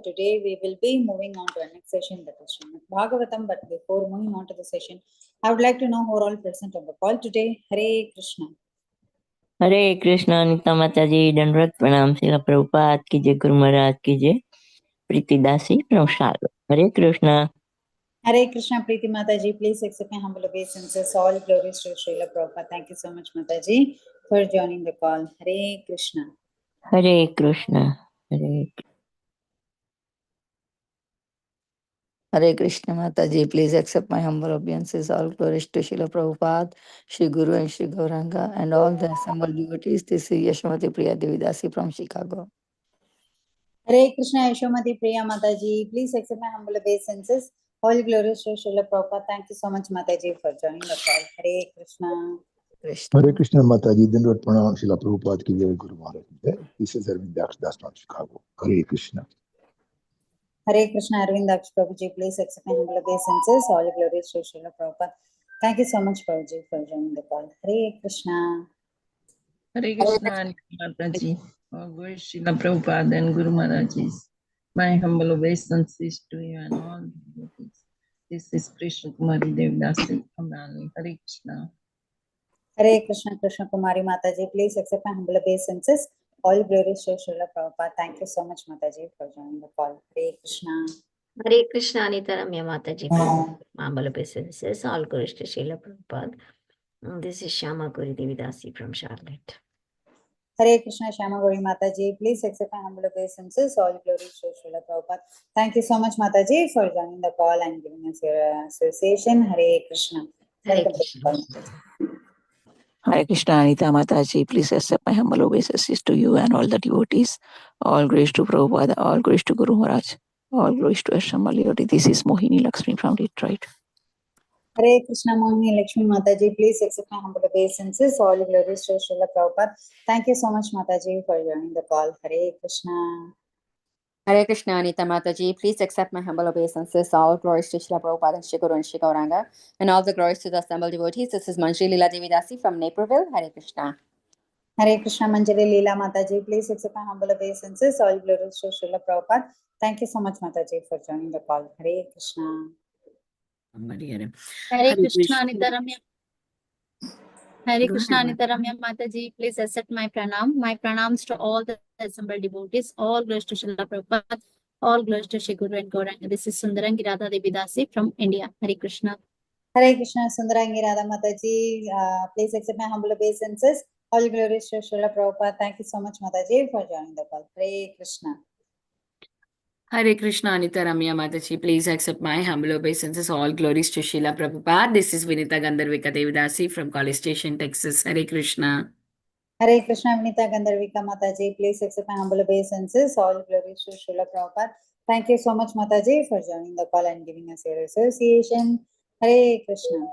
Today we will be moving on to our next session, that is Srimad Bhagavatam. But before moving on to the session, I would like to know who are all present on the call today. Hare Krishna. हरे कृष्णा अनिता माता जी दंडवत प्रणाम श्रील प्रभुपाद की जय गुरु महाराज की जय प्रीति दासी नमस्कार हरे Krishna Hare Krishna, Preeti Mataji. Please accept my humble obeisances. All glories to Srila Prabhupada. Thank you so much, Mataji, for joining the call. Hare Krishna. Hare Krishna Hare Hare Krishna Mataji, please accept my humble obeisances. All glories to Srila Prabhupada, Shri Guru and Shri Gauranga, and all the assembled devotees. This is Yashamati Priya Devidasi from Chicago. Hare Krishna, Yashomati Priya Mataji. Please accept my humble obeisances. All glories to Srila Prabhupada. Thank you so much, Mataji, for joining the call. Hare Krishna. Hare Krishna Mataji, Dindot Pranam Srila Prabhupada ki Jai Guru Maharaj ki Jai. This is Arvind Das from Chicago. Hare Krishna. Hare Krishna, Arvind Daksh Prabhuji. Please accept my humble obeisances. All glories to Srila Prabhupada. Thank you so much, Prabhuji, for joining the call. Hare Krishna. Hare Krishna, Mataji. All glories Srila Prabhupada and Guru Maharajis. My humble obeisances to you and all the devotees. This is Krishna Kumari Devdasi from Bali. Hare Krishna. Hare Krishna, Krishna Kumari Mataji. Please accept my humble obeisances. All glories to Srila Prabhupada. Thank you so much, Mataji, for joining the call. Hare Krishna. Hare Krishna, Anita Ramya Mataji. Mambala Businesses. All glories to Srila Prabhupada. This is Shama Guri Devidasi from Charlotte. Hare Krishna, Shama Gauri Mataji. Please accept my humble obeisances. All glories to Srila Prabhupada. Thank you so much, Mataji, for joining the call and giving us your association. Hare Krishna. Hare Welcome to the Krishna. call. Hare Krishna Anita Mataji, please accept my humble obeisances to you and all the devotees. All grace to Prabhupada, all grace to Guru Maharaj, all glories to assembled devotees. This is Mohini Lakshmi from Detroit. Hare Krishna, Mohini Lakshmi Mataji. Please accept my humble obeisances. All glories to Srila Prabhupada. Thank you so much, Mataji, for joining the call. Hare Krishna. Hare Krishna, Anita Mataji. Please accept my humble obeisances. All glories to Srila Prabhupada and Shri Guru and Shri Gauranga, and all the glories to the assembled devotees. This is Manjri Leela Devidasi from Naperville. Hare Krishna. Hare Krishna, Manjari Leela Mataji. Please accept my humble obeisances. All glories to Srila Prabhupada. Thank you so much, Mataji, for joining the call. Hare Krishna. Hare Krishna, Anita Ramya. Hare Krishna, Anita Ramya Mataji. Please accept my pranam. My pranams to all the assembled devotees. All glories to Srila Prabhupada. All glories to Shri Guru and Gauranga. This is Sundarangi Radha Devidasi from India. Hare Krishna. Hare Krishna, Sundarangi Radha Mataji. Please accept my humble obeisances. All glories to Srila Prabhupada. Thank you so much, Mataji, for joining the call. Hare Krishna. Hare Krishna, Anita Ramya Mataji. Please accept my humble obeisances. All glories to Srila Prabhupada. This is Vinita Gandharvika Devidasi from College Station, Texas. Hare Krishna. Hare Krishna, Vinita Gandharvika Mataji. Please accept my humble obeisances. All glories to Srila Prabhupada. Thank you so much, Mataji, for joining the call and giving us your association. Hare Krishna.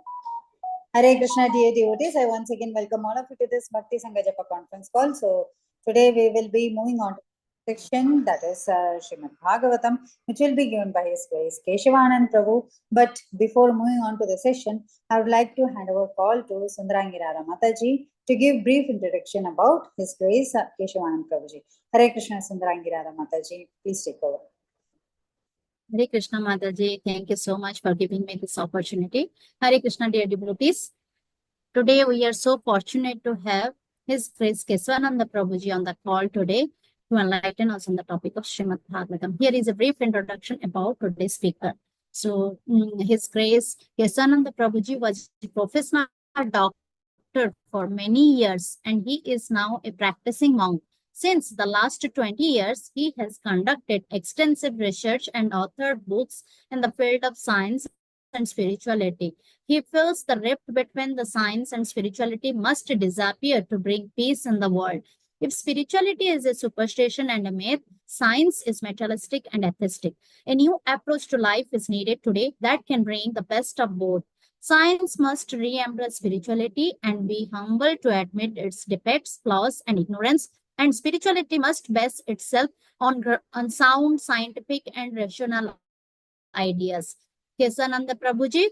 Hare Krishna, dear devotees. I once again welcome all of you to this Bhakti Sangha Japa conference call. So today we will be moving on to section, that is Srimad Bhagavatam, which will be given by His Grace Keshavanand Prabhu. But before moving on to the session, I would like to hand over call to Sundarangi Radha Mataji to give brief introduction about His Grace Keshavanand Prabhuji. Hare Krishna, Sundarangi Radha Mataji. Please take over. Hare Krishna Mataji. Thank you so much for giving me this opportunity. Hare Krishna, dear devotees. Today we are so fortunate to have His Grace Keshavanand Prabhuji on the call today to enlighten us on the topic of Srimad Bhagavatam. Here is a brief introduction about today's speaker. So, His Grace Keshavanand Prabhuji was a professional doctor for many years, and he is now a practicing monk. Since the last 20 years, he has conducted extensive research and authored books in the field of science and spirituality. He feels the rift between the science and spirituality must disappear to bring peace in the world. If spirituality is a superstition and a myth, science is materialistic and atheistic. A new approach to life is needed today that can bring the best of both. Science must re-embrace spirituality and be humble to admit its defects, flaws, and ignorance. And spirituality must base itself on sound scientific and rational ideas. Keshavanand Prabhuji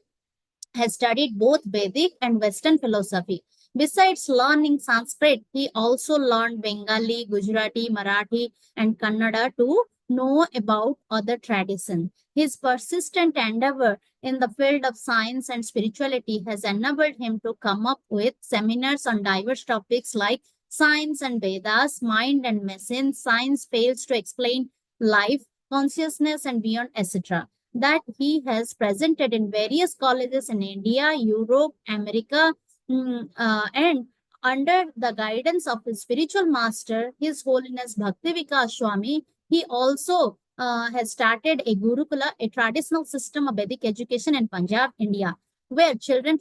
has studied both Vedic and Western philosophy. Besides learning Sanskrit, he also learned Bengali, Gujarati, Marathi, and Kannada to know about other traditions. His persistent endeavor in the field of science and spirituality has enabled him to come up with seminars on diverse topics like science and Vedas, mind and machine, science fails to explain life, consciousness, and beyond, etc. That he has presented in various colleges in India, Europe, America, and under the guidance of his spiritual master, His Holiness Bhaktivika Swami, he also has started a Gurukula, a traditional system of Vedic education in Punjab, India, where children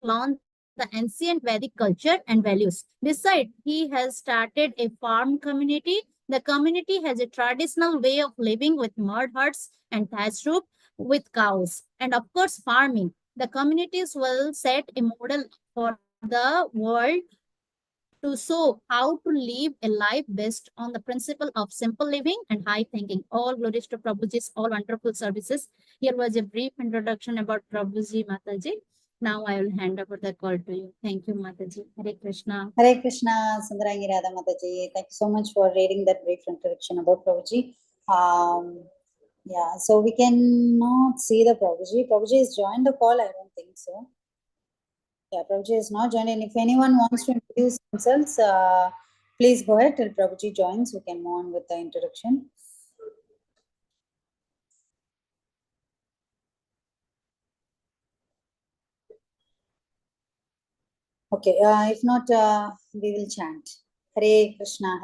learn the ancient Vedic culture and values. Besides, he has started a farm community. The community has a traditional way of living with mud huts and thatched roof with cows, and of course, farming. The communities will set a model for the world to show how to live a life based on the principle of simple living and high thinking. All glories to Prabhuji's all wonderful services. Here was a brief introduction about Prabhuji Mataji. Now I will hand over the call to you. Thank you, Mataji. Hare Krishna. Hare Krishna, Sundarangi Radha Mataji. Thank you so much for reading that brief introduction about Prabhuji. Yeah, so we cannot see the Prabhuji. Prabhuji has joined the call, I don't think so. Yeah, Prabhuji is not joined. And if anyone wants to introduce themselves, please go ahead till Prabhuji joins. We can move on with the introduction. Okay, if not, we will chant. Hare Krishna,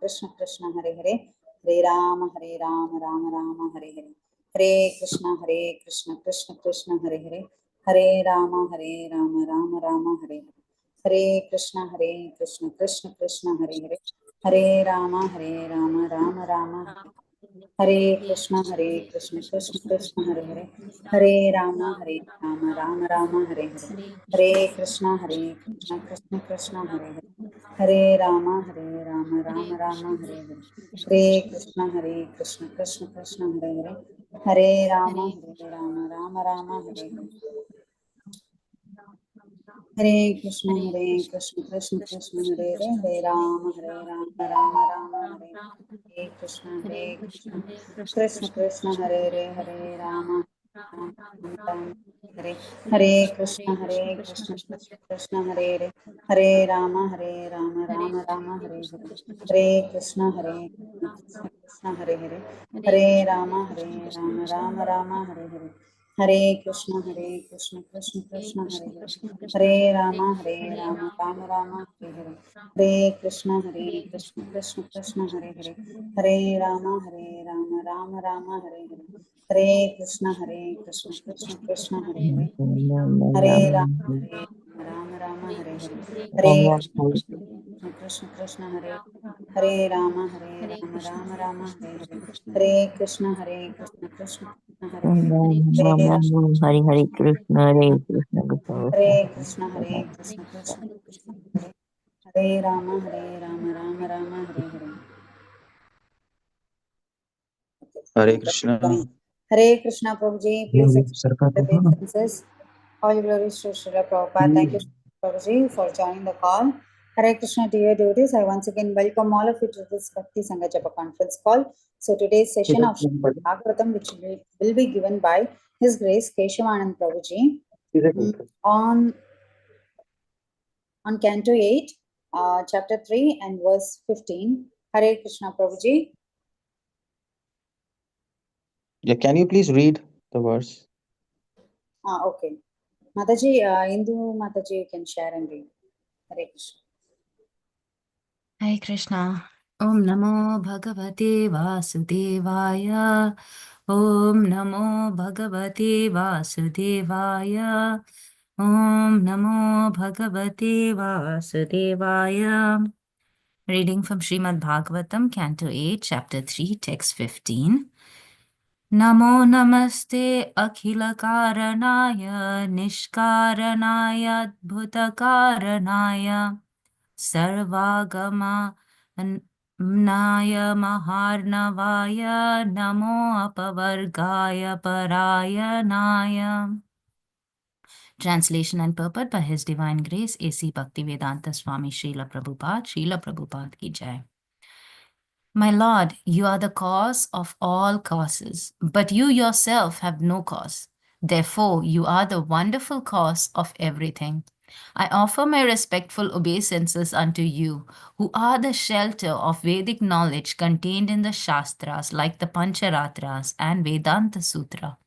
Krishna Krishna, Hare Hare, Hare Rama, Rama Rama, Hare Hare. Hare Krishna, Krishna Krishna, Hare Hare, Hare Rama, Rama Rama, Hare Hare. Hare Krishna, Krishna Krishna, Hare Hare, Hare Rama, Rama Rama, Hare Hare Krishna, Krishna Krishna, Hare Hare, Hare Rama, Rama Rama, Hare Hare. Hare Krishna, Krishna Krishna, Hare Hare, Hare Rama, Rama Rama, Hare Hare. Hare Krishna, Krishna Krishna, Hare Hare, Hare Rama, Rama Rama, Hare Hare. Hare Krishna, Krishna Krishna, Hare Hare, Hare Rama, Rama Rama, Hare Hare. Hare Krishna, Krishna Krishna, Hare Hare, Hare Rama, Rama, Hare Hare. Krishna, Krishna Krishna, Hare Hare, Hare Rama, Rama Rama, Hare Hare. Hare Krishna, Krishna Hare Hare, Hare Rama, Rama Rama, Hare Hare. Hare Krishna, Krishna Krishna, Hare Hare, Hare Rama, Rama Rama, Hare Hare. Hare Krishna, Krishna Krishna, Hare Hare, Hare Rama, Rama Rama, Hare Hare. Hare Krishna, Krishna Krishna, Hare Hare, Hare Rama, Rama, Hare Hare. Hare Krishna, Krishna, Hare Rama, Rama Rama, Hare Hare. Hare Krishna, Krishna Hare Hare. Hare Hare Krishna, Hare Krishna, Hare Krishna, Krishna Krishna, Hare Rama, Rama Rama, Hare Hare. Hare Krishna. Hare Krishna, Prabhuji, please accept the obeisances. All glories to Srila Prabhupada. Thank you, Prabhuji, for joining the call. Hare Krishna, dear devotees. I once again welcome all of you to this Bhakti Sangha Japa conference call. So today's session of Srimad Bhagavatam, which will be given by His Grace Keshavanand Prabhuji on Canto 8, Chapter 3 and verse 15. Hare Krishna, Prabhuji. Yeah, can you please read the verse? Okay. Mataji, Indu Mataji, you can share and read. Hare Krishna. Hare Krishna. Om Namo Bhagavate Vasudevaya. Om Namo Bhagavate Vasudevaya. Om Namo Bhagavate Vasudevaya. Reading from Srimad Bhagavatam, Canto 8, Chapter 3, Text 15. Namo namaste akhila karanaya nishkaranaya adbhutakaranaya sarvagama naya maharnavaya namo apavargaya parayanaya. Translation and purport by His Divine Grace A.C. Bhaktivedanta Swami Srila Prabhupada. Srila Prabhupada ki jai. My Lord, you are the cause of all causes, but you yourself have no cause. Therefore, you are the wonderful cause of everything. I offer my respectful obeisances unto you, who are the shelter of Vedic knowledge contained in the Shastras like the Pancharatras and Vedanta Sutra,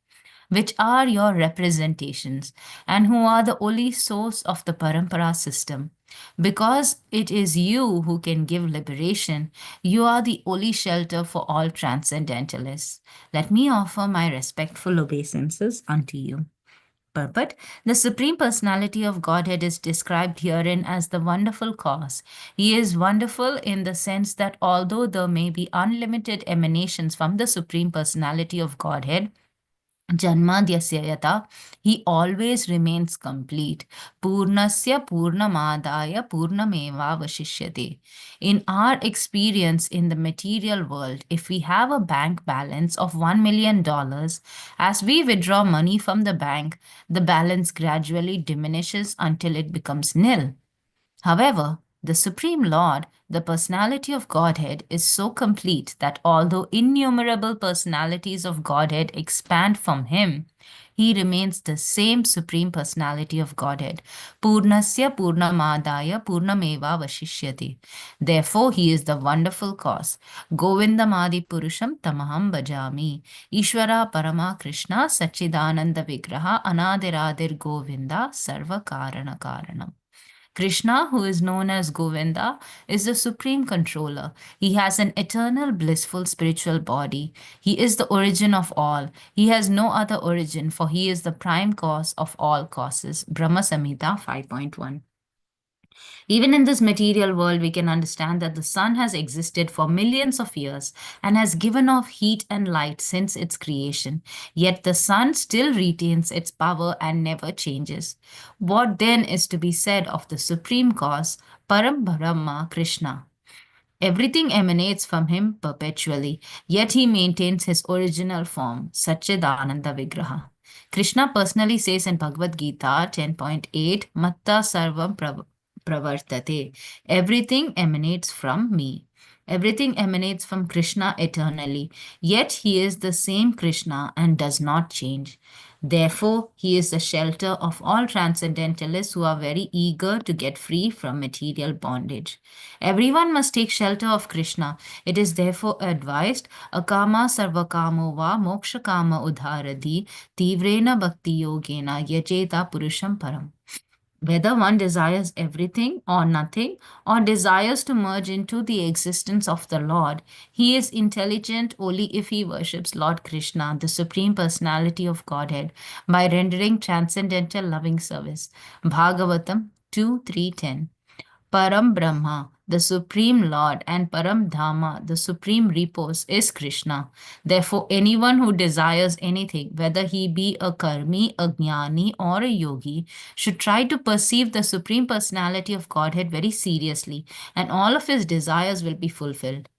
which are your representations, and who are the only source of the Parampara system. Because it is you who can give liberation, you are the only shelter for all transcendentalists. Let me offer my respectful obeisances unto you. Purport: the Supreme Personality of Godhead is described herein as the wonderful cause. He is wonderful in the sense that although there may be unlimited emanations from the Supreme Personality of Godhead, Janmadhyasya yata, he always remains complete. Purnasya purnamadaya purnameva vashishyate. In our experience in the material world, if we have a bank balance of $1 million, as we withdraw money from the bank, the balance gradually diminishes until it becomes nil. However, the Supreme Lord, the personality of Godhead, is so complete that although innumerable personalities of Godhead expand from him, he remains the same Supreme Personality of Godhead. Purnasya purnamadaya purnameva vashishyati. Therefore, he is the wonderful cause. Govindamadi purusham tamaham bhajami. Ishvara parama Krishna sachidananda vigraha anadiradir Govinda sarva karana karanam. Krishna, who is known as Govinda, is the supreme controller. He has an eternal, blissful spiritual body. He is the origin of all. He has no other origin, for he is the prime cause of all causes. Brahma Samhita 5.1. Even in this material world, we can understand that the sun has existed for millions of years and has given off heat and light since its creation. Yet the sun still retains its power and never changes. What then is to be said of the supreme cause, Param Brahma Krishna? Everything emanates from him perpetually, yet he maintains his original form, Satchidananda Vigraha. Krishna personally says in Bhagavad Gita 10.8, Matta Sarvam Pravartate. Everything emanates from me. Everything emanates from Krishna eternally, yet he is the same Krishna and does not change. Therefore, he is the shelter of all transcendentalists who are very eager to get free from material bondage. Everyone must take shelter of Krishna. It is therefore advised, Akama sarvakamo va moksha kama udharadi tivrena bhakti yogena yajeta purusham param. Whether one desires everything or nothing, or desires to merge into the existence of the Lord, he is intelligent only if he worships Lord Krishna, the Supreme Personality of Godhead, by rendering transcendental loving service. Bhagavatam 2:3-10. Param Brahma, the Supreme Lord, and Param Dhamma, the Supreme Repose, is Krishna. Therefore, anyone who desires anything, whether he be a karmi, a jnani, or a yogi, should try to perceive the Supreme Personality of Godhead very seriously, and all of his desires will be fulfilled.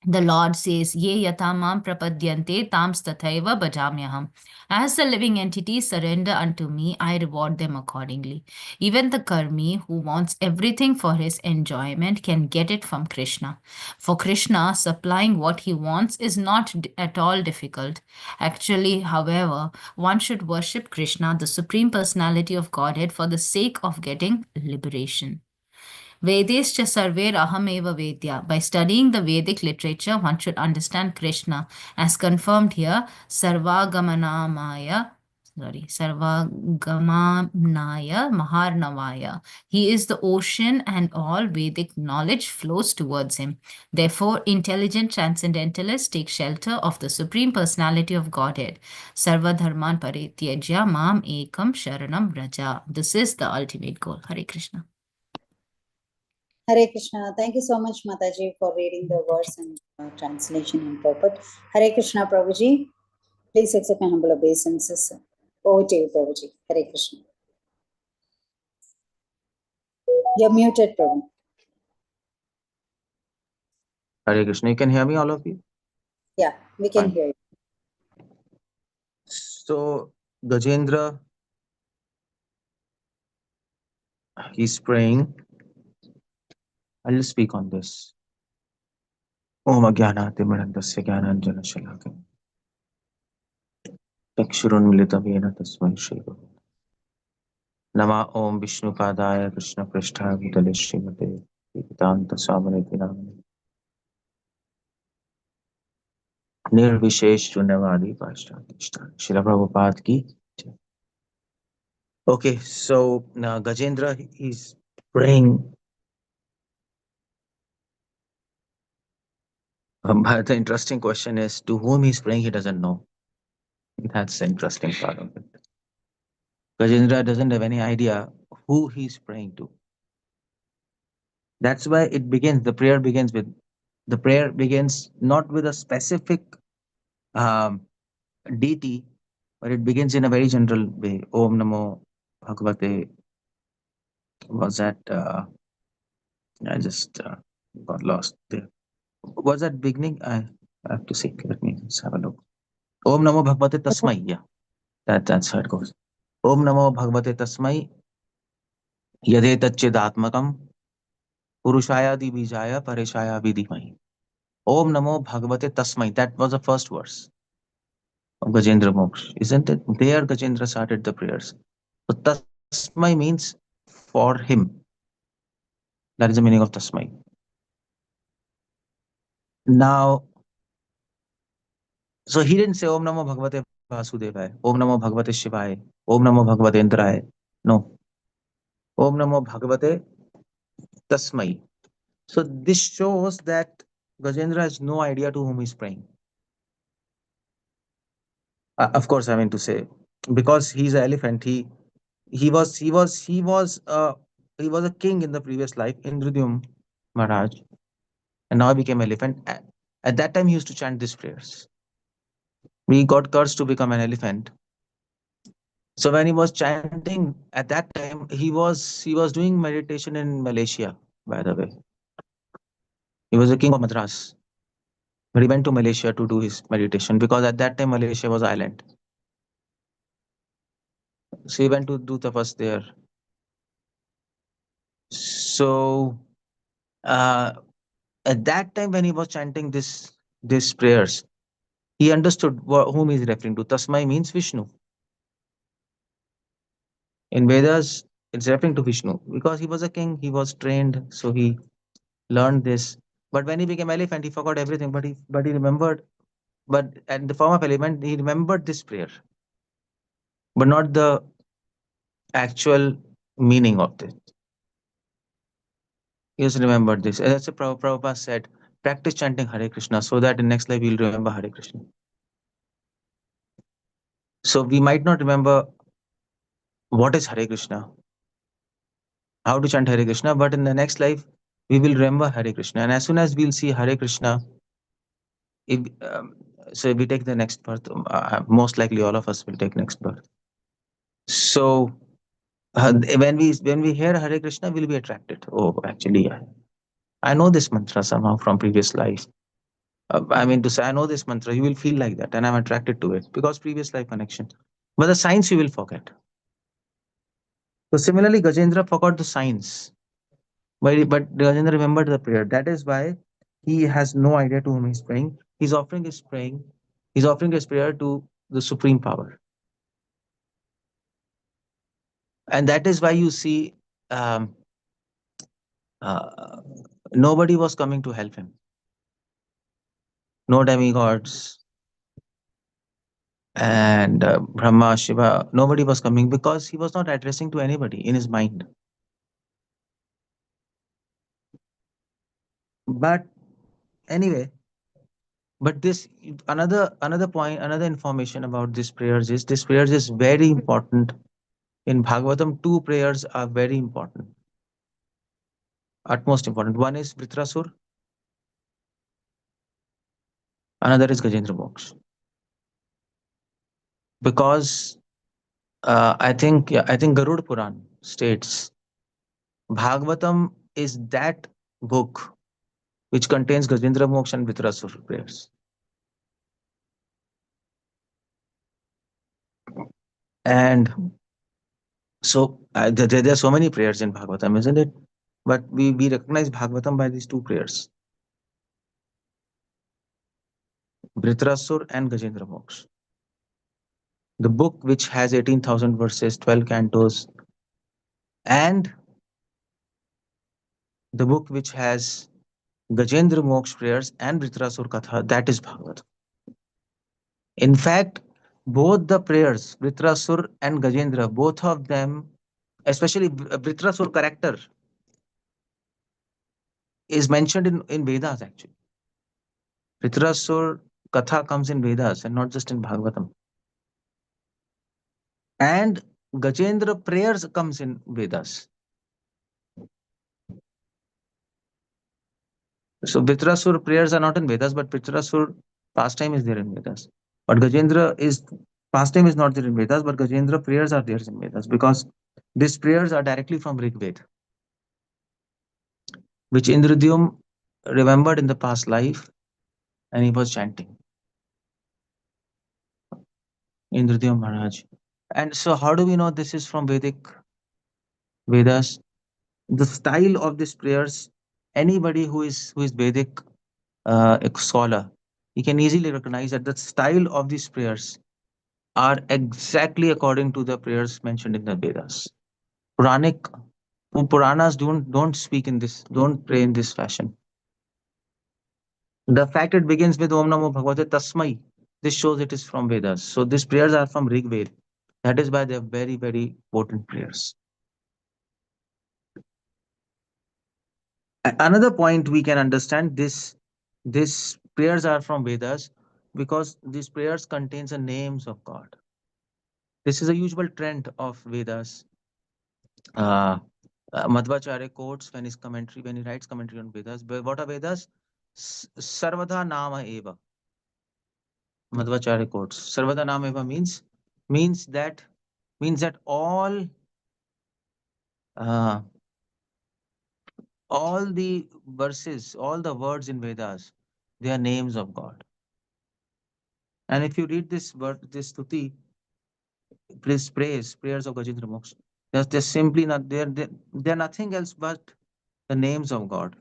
The Lord says, Ye yatamam prapadyante tams tathaiva bhajamyaham. As the living entities surrender unto me, I reward them accordingly. Even the karmi who wants everything for his enjoyment can get it from Krishna. For Krishna, supplying what he wants is not at all difficult. Actually, however, one should worship Krishna, the Supreme Personality of Godhead, for the sake of getting liberation. Vedescha sarver ahameva vedya. By studying the Vedic literature, one should understand Krishna, as confirmed here, Sarvagamanamaya Maharnavaya. He is the ocean and all Vedic knowledge flows towards him. Therefore, intelligent transcendentalists take shelter of the Supreme Personality of Godhead. Sarvadharman parityajya mam ekam sharanam vraja. This is the ultimate goal. Hare Krishna. Hare Krishna. Thank you so much, Mataji, for reading the verse and translation and purport. Hare Krishna, Prabhuji. Please accept my humble obeisances. Over to you, Prabhuji. Hare Krishna. You're muted, Prabhu. Hare Krishna. You can hear me, all of you? Yeah, we can Fine. hear you. So, Gajendra, he's praying. I'll just speak on this. Om Ajnanaatimirandasya Jnananjana चक्षुरुन्मिलितं येन तस्मै श्रीगुरवे नमः। ओम विष्णुपादाय कृष्णप्रेष्ठाय भूतले श्रीमते वेदान्तस्वामिनिति नामिने निर्विशेष शून्यवादी पाश्चात्य Srila Prabhupada ki jai. Okay, so now Gajendra is praying. But the interesting question is, to whom he's praying, he doesn't know. That's the interesting part of it. Gajendra doesn't have any idea who he's praying to. That's why it begins. The prayer begins not with a specific um, deity, but it begins in a very general way. Om Namo Bhagavate. Was that? I just got lost there. Was that beginning? I have to see. Let me just have a look. Om Namo Bhagavate Tasmai. Yeah, that's how it goes. Om Namo Bhagavate Tasmai Yadeta Chidatmakam Purushaya Dibijaya Parishaya Vidhimahi. Om Namo Bhagavate Tasmai. That was the first verse of Gajendra Moksha, isn't it? There Gajendra started the prayers. So Tasmai means for him. That is the meaning of Tasmai. Now, so he didn't say Om Namo Bhagavate Vasudevaya, Om Namo Bhagavate Shivaya, Om Namo Bhagavate Indraya. No. Om Namo Bhagavate Tasmai. So this shows that Gajendra has no idea to whom he's praying. Of course, I mean to say, because he's an elephant, he was a king in the previous life, Indradyum Maharaj, and now he became elephant. At that time, he used to chant these prayers. He got cursed to become an elephant. So when he was chanting at that time, he was doing meditation in Malaysia, by the way. He was the king of Madras. But he went to Malaysia to do his meditation because at that time Malaysia was island. So he went to do tapas there. So at that time when he was chanting these prayers, he understood whom he is referring to. Tasmai means Vishnu. In Vedas, it's referring to Vishnu because he was a king. He was trained, so he learned this. But when he became elephant, he forgot everything. But he remembered. But at the form of elephant, he remembered this prayer, but not the actual meaning of it. He just remembered this. As Prabhupada said, practice chanting Hare Krishna so that in next life you'll remember Hare Krishna. So we might not remember what is Hare Krishna, how to chant Hare Krishna, but in the next life we will remember Hare Krishna. And as soon as we'll see Hare Krishna, so if we take the next birth, most likely all of us will take next birth. So when we hear Hare Krishna, we'll be attracted. Oh, actually, I know this mantra somehow from previous life. I mean to say, I know this mantra. You will feel like that, and I'm attracted to it because previous life connection. But the signs you will forget. So similarly, Gajendra forgot the signs, but Gajendra remembered the prayer. That is why he has no idea to whom he's praying. He's offering his prayer to the supreme power, and that is why you see um, nobody was coming to help him. No demigods and Brahma, Shiva, nobody was coming because he was not addressing to anybody in his mind. But anyway, but this another point, another information about this prayers is very important. In Bhagavatam, two prayers are very important, utmost important. One is Vritrasur, another is Gajendra Moksha. Because I think Garud Puran states Bhagavatam is that book which contains Gajendra Moksha and Vritrasur prayers. And so there are so many prayers in Bhagavatam, isn't it? But we recognize Bhagavatam by these two prayers. Vritrasur and Gajendra Moksha. The book which has 18,000 verses, 12 cantos, and the book which has Gajendra Moksha prayers and Vritrasur Katha, that is Bhagavatam. In fact, both the prayers, Vritrasur and Gajendra, both of them, especially Vritrasur character, is mentioned in Vedas actually. Vritrasur Katha comes in Vedas and not just in Bhagavatam. And Gajendra prayers comes in Vedas. So Vritrasur prayers are not in Vedas, but Vritrasur pastime is there in Vedas. But Gajendra is pastime is not there in Vedas, but Gajendra prayers are there in Vedas because these prayers are directly from Rig Veda, which Indradyum remembered in the past life and he was chanting. Indradyum Maharaj. And so how do we know this is from Vedic Vedas? The style of these prayers, anybody who is Vedic a scholar, he can easily recognize that the style of these prayers are exactly according to the prayers mentioned in the Vedas. Puranas don't speak in this, don't pray in this fashion. The fact it begins with Om Namo Bhagavate Tasmai, this shows it is from Vedas. So these prayers are from Rig Veda. That is why they are very, very potent prayers. Another point we can understand these prayers are from Vedas because these prayers contains the names of God. This is a usual trend of Vedas. Madhvacharya quotes when he writes commentary on Vedas. What are Vedas? Sarvada Nama Eva. Madhvacharya quotes. Sarvada Nama Eva means that all the verses, all the words in Vedas, they are names of God. And if you read this word, this stuti, please prayers of Gajendra Moksha, they're simply not they're nothing else but the names of God.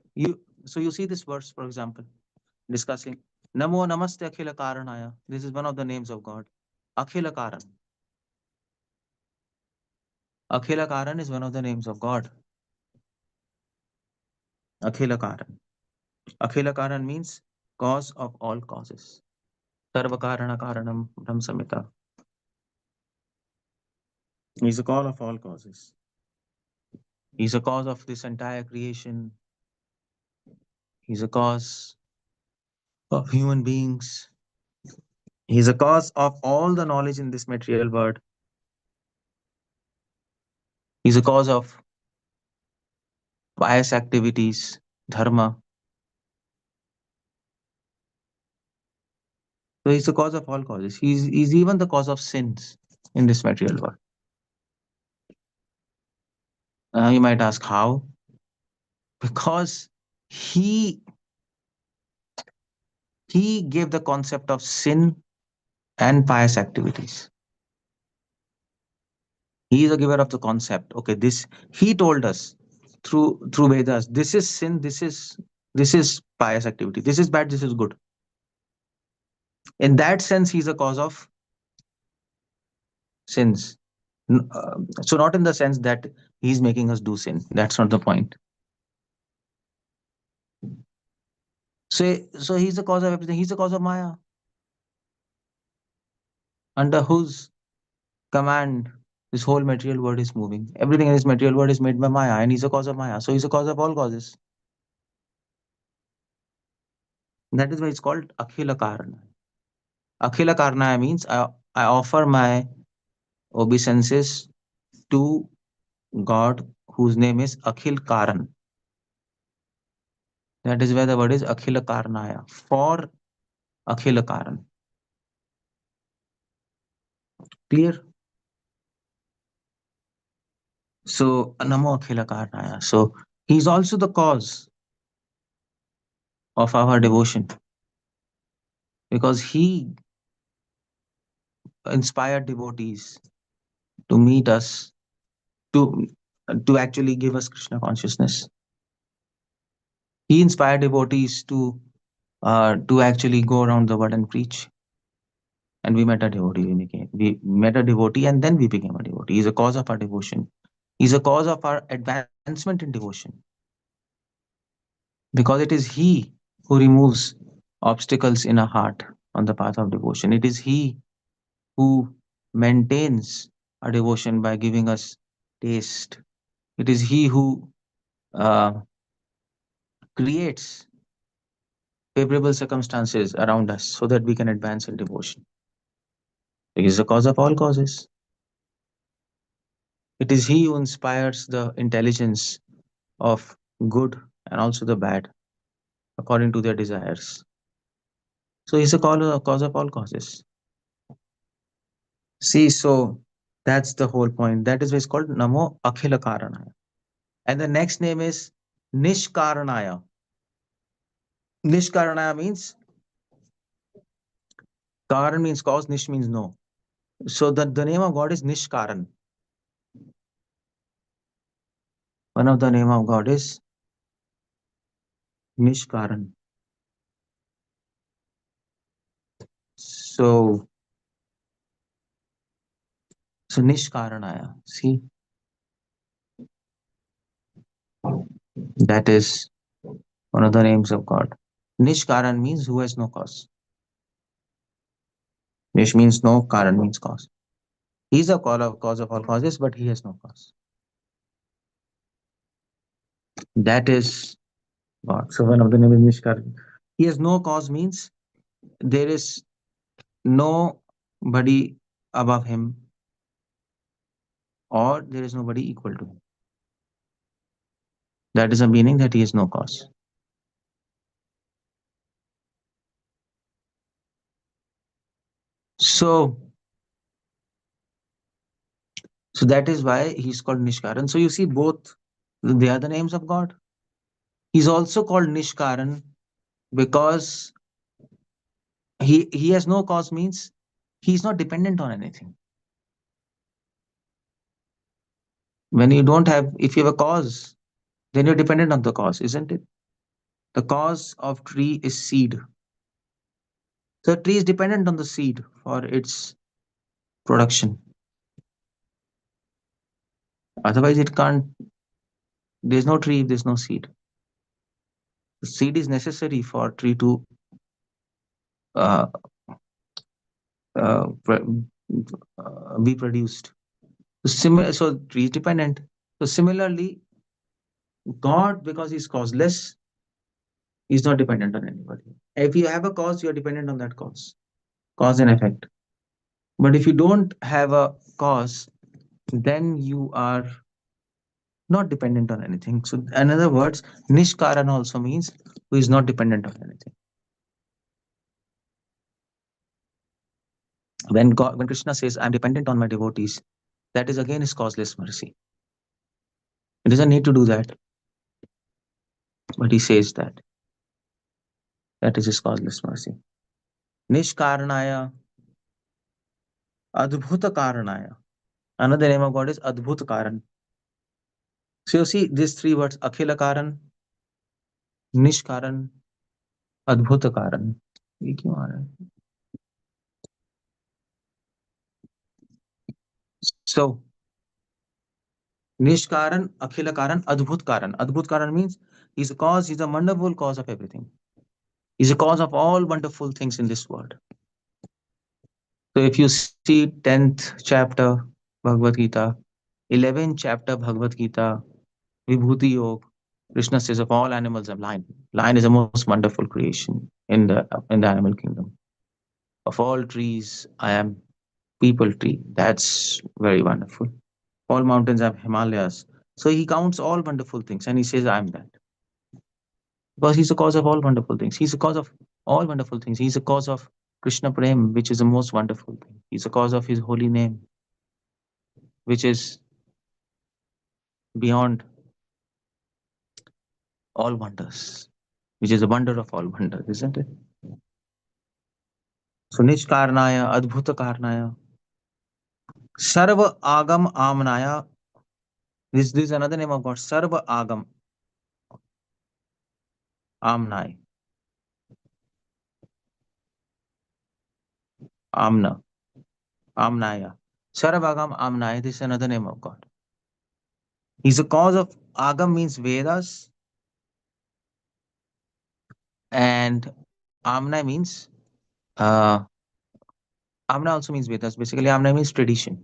So you see this verse, for example, discussing Namo Namaste Akhila Karanaya. This is one of the names of God. Akhila Karan. Akhila Karan is one of the names of God. Akhila Karan. Akhila Karan means cause of all causes. Sarva Karana Karanam Brahm Samhita. He's a cause of all causes. He's a cause of this entire creation. He's a cause of human beings. He's a cause of all the knowledge in this material world. He's a cause of pious activities, dharma. So he's the cause of all causes. He's even the cause of sins in this material world. You might ask how? Because he gave the concept of sin and pious activities. He is a giver of the concept. Okay, this he told us through Vedas. This is sin. This is pious activity. This is bad. This is good. In that sense, he's a cause of sins. So not in the sense that he's making us do sin. That's not the point. So he's the cause of everything. He's the cause of Maya, under whose command this whole material world is moving. Everything in this material world is made by Maya, and he's the cause of Maya. So he's the cause of all causes. That is why it's called Akhila Karana. Akhila Karana means I offer my obeisances to God, whose name is Akhil Karan. That is why the word is Akhila Karanaya, for Akhila Karan. Clear? So Namo Akhila Karanaya. So he's also the cause of our devotion because he inspired devotees to meet us, to actually give us Krishna consciousness. He inspired devotees to to actually go around the world and preach. And we met a devotee. We met a devotee, and then we became a devotee. He's a cause of our devotion. He's a cause of our advancement in devotion. Because it is He who removes obstacles in our heart on the path of devotion. It is He who maintains our devotion by giving us taste. It is He who uh, creates favorable circumstances around us so that we can advance in devotion. He is the cause of all causes. It is He who inspires the intelligence of good and also the bad according to their desires. So He's the cause of all causes. See, so that's the whole point. That is why it's called Namo Akhila Karanaya. And the next name is Nishkaranaya. Nishkaranaya means Karan means cause, Nish means no. So the name of God is Nishkaran. One of the name of God is Nishkaran. So Nishkaranaya. See, that is one of the names of God. Nishkaran means who has no cause. Nish means no, Karan means cause. He's a cause of all causes, but he has no cause. That is God. So one of the name is Nishkaran. He has no cause means there is nobody above him or there is nobody equal to him. That is a meaning that he has no cause. So that is why he's called Nishkaran. So you see, both they are the names of God. He's also called Nishkaran because he has no cause means he's not dependent on anything. When you don't have, if you have a cause, then you're dependent on the cause, isn't it? The cause of tree is seed. So tree is dependent on the seed for its production. Otherwise, it can't. There's no tree if there's no seed. The seed is necessary for tree to uh, uh, be produced. So tree is dependent. So similarly, God, because He's causeless, He's not dependent on anybody. If you have a cause, you are dependent on that cause and effect. But if you don't have a cause, then you are not dependent on anything. So in other words, Nishkaran also means who is not dependent on anything. When Krishna says, I'm dependent on my devotees, that is again his causeless mercy. He doesn't need to do that. But he says that. That is his causeless mercy. Nishkaranaya, Adbhuta Karanaya. Another name of God is Adbhuta Karan. So you see these three words, Akhila Karan, Nishkaran, Adbhuta Karan. ये क्यों आ रहा है? So, Nishkaran, Akhila Karan, Adbhut Karan. Adbhut Karan means he's a cause, he's a wonderful cause of everything. He's a cause of all wonderful things in this world. So if you see 10th chapter Bhagavad Gita, 11th chapter Bhagavad Gita, Vibhuti Yoga, Krishna says of all animals I'm lion. Lion is the most wonderful creation in the animal kingdom. Of all trees, I am people tree. That's very wonderful. All mountains have Himalayas. So he counts all wonderful things and he says, I'm that. Because he's the cause of all wonderful things. He's the cause of all wonderful things. He's the cause of Krishna Prem, which is the most wonderful thing. He's the cause of his holy name, which is beyond all wonders, which is the wonder of all wonders, isn't it? So Nishkarnaya, Adbhuta Karnaya, Sarva Agam Amnaya. This is another name of God. Sarva Agam Amnaya. Amna, Amnaya. Sarvagam Amnaya, this is another name of God. He's the cause of Agam means Vedas, and Amna means uh, Amna also means Vedas. Basically, Amna means tradition.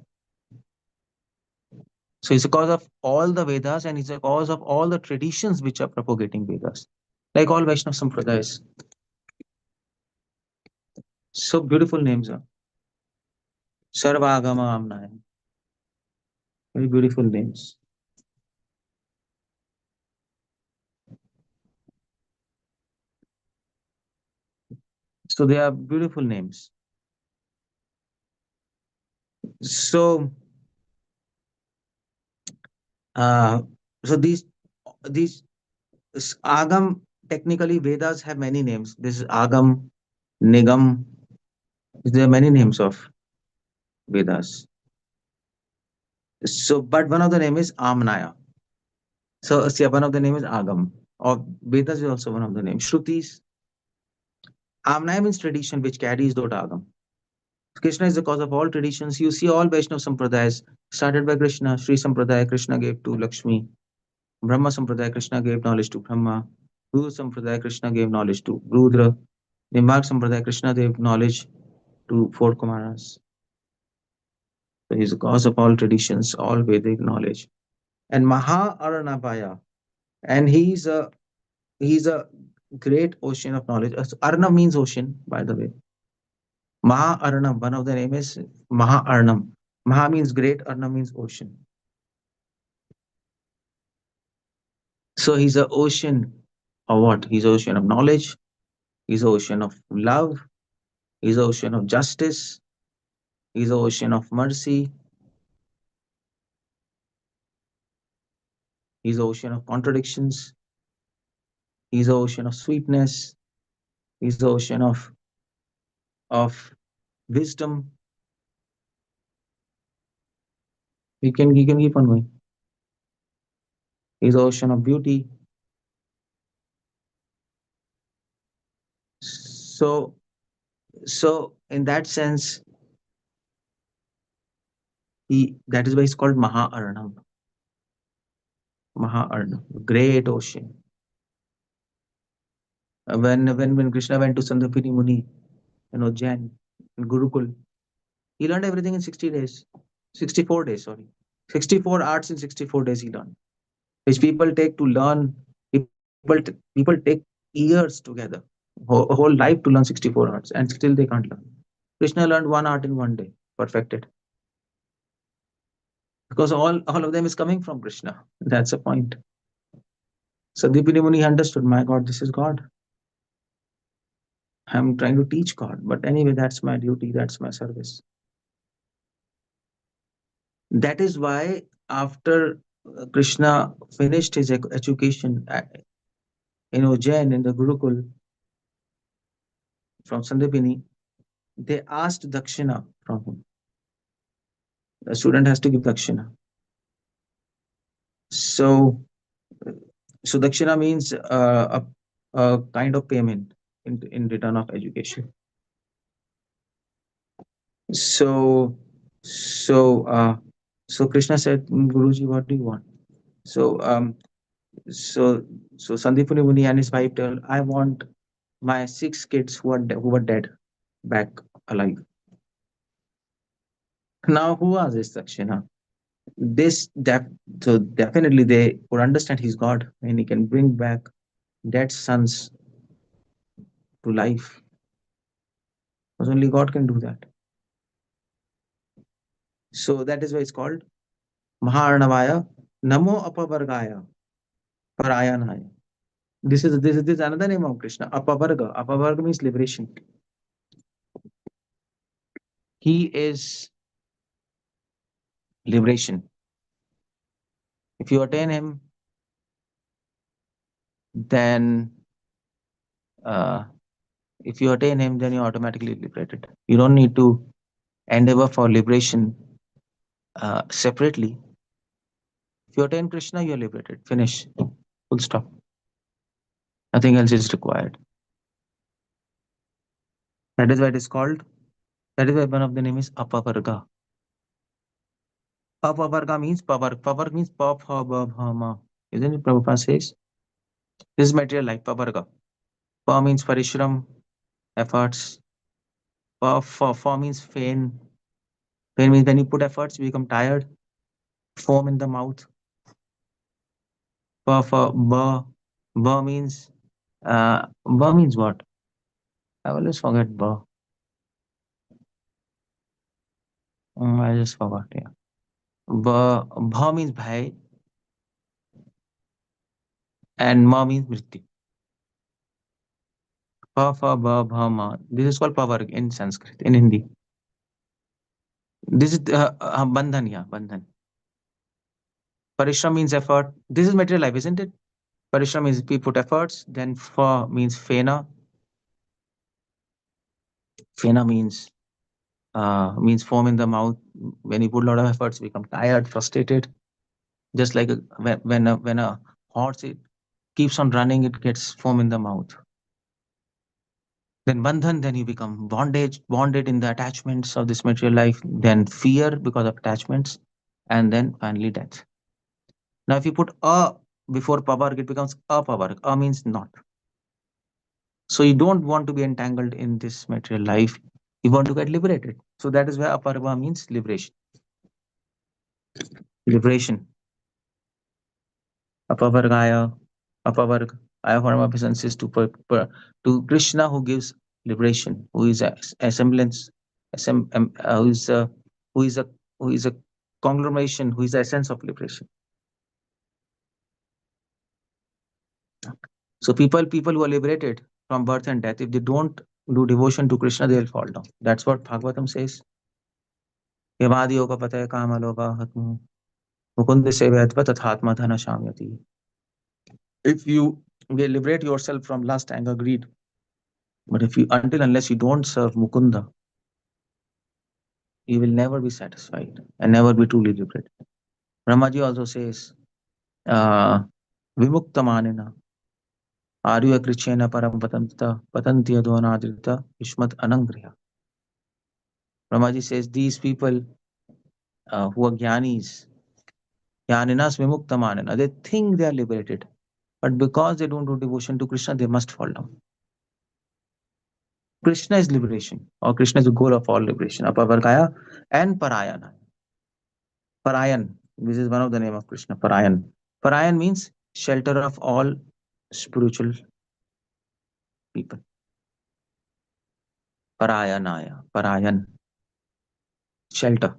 So he's the cause of all the Vedas, and he's the cause of all the traditions which are propagating Vedas, like all Vaishnava Sampradayas. So beautiful names are Sarvagama Amnaya. Very beautiful names. So they are beautiful names. So, uh, so these Agam, technically Vedas have many names. This is Agam, Nigam. There are many names of Vedas. So, but one of the name is Amnaya. So, see, one of the name is Agam. Or Vedas is also one of the names. Shrutis. Amnaya means tradition which carries that Agam. Krishna is the cause of all traditions. You see all Vaishnava Sampradayas started by Krishna. Sri Sampradaya, Krishna gave to Lakshmi. Brahma Sampradaya, Krishna gave knowledge to Brahma. Guru Sampradaya, Krishna gave knowledge to Rudra. Nimbark Sampradaya, Krishna gave knowledge to four Kumaras. So he's the cause of all traditions, all Vedic knowledge. And Maha Arnabhaya, and he's a great ocean of knowledge. Arnab means ocean, by the way. Maha Arnab, one of the name is Maha Arnab. Maha means great, Arnab means ocean. So he's an ocean of what? He's an ocean of knowledge. He's an ocean of love. He's an ocean of justice. He's an ocean of mercy. He's an ocean of contradictions. He's an ocean of sweetness. He's the ocean of wisdom. He can keep on going. He's the ocean of beauty. So so in that sense, that is why he's called Maha Arnab. Maha Arnab, great ocean. When Krishna went to Sandapini Muni, Jan, in Gurukul, he learned everything in 60 days. 64 days, sorry. 64 arts in 64 days he learned. Which people take to learn, people take years together, whole life to learn 64 arts, and still they can't learn. Krishna learned one art in one day, perfected. Because all of them is coming from Krishna. That's the point. Sandipini Muni understood, my God, this is God. I'm trying to teach God, but anyway, that's my duty, that's my service. That is why after Krishna finished his education in Ujjain, in the Gurukul, from Sandipini, they asked Dakshina from him. The student has to give Dakshina. So Dakshina means a kind of payment in return of education. So Krishna said, Guruji, what do you want? So Sandipuni Muni and his wife tell, I want my 6 kids who were dead back alive. Now who was this Dakshina? So definitely they would understand he's God and he can bring back dead sons to life. Because only God can do that. So that is why it's called Maharnavaya Namo Apavargaya Parayanaya. This is another name of Krishna. Apavarga. Apavarga means liberation. He is liberation. If you attain him, then you're automatically liberated. You don't need to endeavor for liberation separately. If you attain Krishna, you're liberated. Finish. Full stop. Nothing else is required. That is why it is called That is why one of the name is Apavarga. Apavarga means power. Power means pa, pha, ba, bha, ma. Isn't it? Prabhupada says this is material life. Pavarga. Pa means parishram, efforts. Pa means fain. Fain means when you put efforts, you become tired. Foam in the mouth. Ba. Ba means ba means what? I always forget ba. I just forgot. Yeah. Bha means bhai, and ma means mrityu. Fa ba bha ma. This is called power in Sanskrit, in Hindi. This is bandhan. Yeah, bandhan. Parishram means effort. This is material life, isn't it? Parishram means we put efforts. Then fa means fena. Fena means foam in the mouth. When you put a lot of efforts, you become tired, frustrated. Just like when a horse it keeps on running, it gets foam in the mouth. Then bandhan, then you become bonded in the attachments of this material life. Then fear because of attachments, and then finally death. Now, if you put a before pavarg, it becomes apavarg. A means not. So you don't want to be entangled in this material life. You want to get liberated. So that is why aparva means liberation. Liberation. Apavargaya, apavarg. I have form of senses to Krishna who gives liberation, who is a semblance, who is a who is a who is a conglomeration, who is the essence of liberation. So people who are liberated from birth and death, if they don't do devotion to Krishna, they will fall down. That's what Bhagavatam says. यमादियों का पतय कामलोभा हतमु मुकुंद सेवयत्व तथात्मा धन शाम्यति. If you will liberate yourself from lust, anger, greed, but if you unless you don't serve Mukunda, you will never be satisfied and never be truly liberated. Brahmaji also says, Vimuktamanina, Arya Krichena Param Patanti Adonadrita Ishmat Anangriha. Brahmaji says these people who are Jnaninas Vimuktamanina, they think they are liberated, but because they don't do devotion to Krishna, they must fall down. Krishna is liberation, or Krishna is the goal of all liberation. Apavargaya and Parayana. Parayan, this is one of the name of Krishna, Parayan. Parayan means shelter of all spiritual people. Parayanaya, Parayan, shelter.